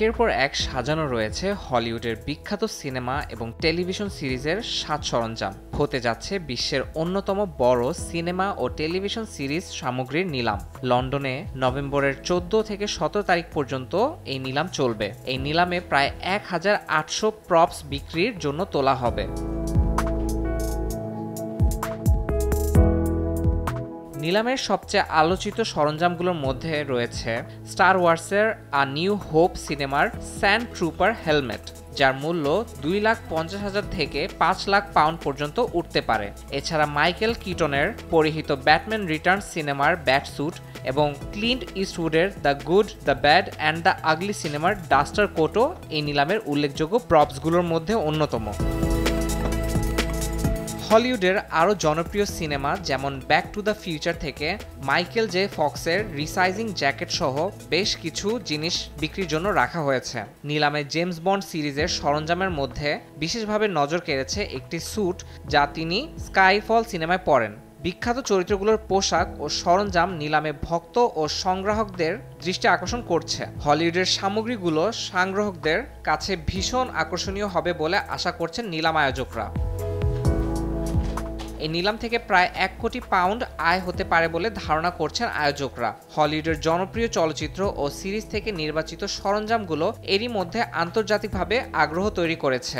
একের পর এক সাজানো রয়েছে হলিউডের বিখ্যাত সিনেমা এবং টেলিভিশন সিরিজের সাজ সরঞ্জাম। হতে যাচ্ছে বিশ্বের অন্যতম বড় সিনেমা ও টেলিভিশন সিরিজ সামগ্রীর নিলাম। লন্ডনে নভেম্বরের 14 থেকে 17 তারিখ পর্যন্ত এই নিলাম চলবে। এই নিলামে প্রায় 1800 প্রপস বিক্রির জন্য তোলা হবে। নিলামের সবচেয়ে আলোচিত সরঞ্জামগুলোর মধ্যে রয়েছে স্টার ওয়ার্সের আ নিউ হোপ সিনেমার স্যান্ড ট্রুপার হেলমেট, যার মূল্য 2,50,000 থেকে 5 লাখ পাউন্ড পর্যন্ত উঠতে পারে। এছাড়া মাইকেল কিটনের পরিহিত ব্যাটম্যান রিটার্নস সিনেমার ব্যাটস্যুট এবং ক্লিন্ট ইস্টউডের the good, the bad and the ugly সিনেমার ডাস্টার কোটও এই নিলামের উল্লেখযোগ্য প্রপসগুলোর মধ্যে অন্যতম। হলিউডের আরও জনপ্রিয় সিনেমা যেমন ব্যাক টু দ্য ফিউচার থেকে মাইকেল জে ফক্সের রিসাইজিং জ্যাকেট সহ বেশ কিছু জিনিস বিক্রির জন্য রাখা হয়েছে। নিলামে জেমস বন্ড সিরিজের সরঞ্জামের মধ্যে বিশেষভাবে নজর কেড়েছে একটি স্যুট যা তিনি স্কাইফল সিনেমায় পরেন। বিখ্যাত চরিত্রগুলোর পোশাক ও সরঞ্জাম নিলামে ভক্ত ও সংগ্রাহকদের দৃষ্টি আকর্ষণ করছে। হলিউডের সামগ্রীগুলো সংগ্রাহকদের কাছে ভীষণ আকর্ষণীয় হবে বলে আশা করছেন নিলাম আয়োজকরা। এই নিলাম থেকে প্রায় 1 কোটি পাউন্ড আয় হতে পারে বলে ধারণা করছেন আয়োজকরা। হলিউডের জনপ্রিয় চলচ্চিত্র ও সিরিজ থেকে নির্বাচিত সরঞ্জামগুলো এরই মধ্যে আন্তর্জাতিকভাবে আগ্রহ তৈরি করেছে।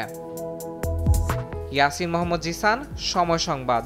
ইয়াসিন মোহাম্মদ জিসান, সময় সংবাদ।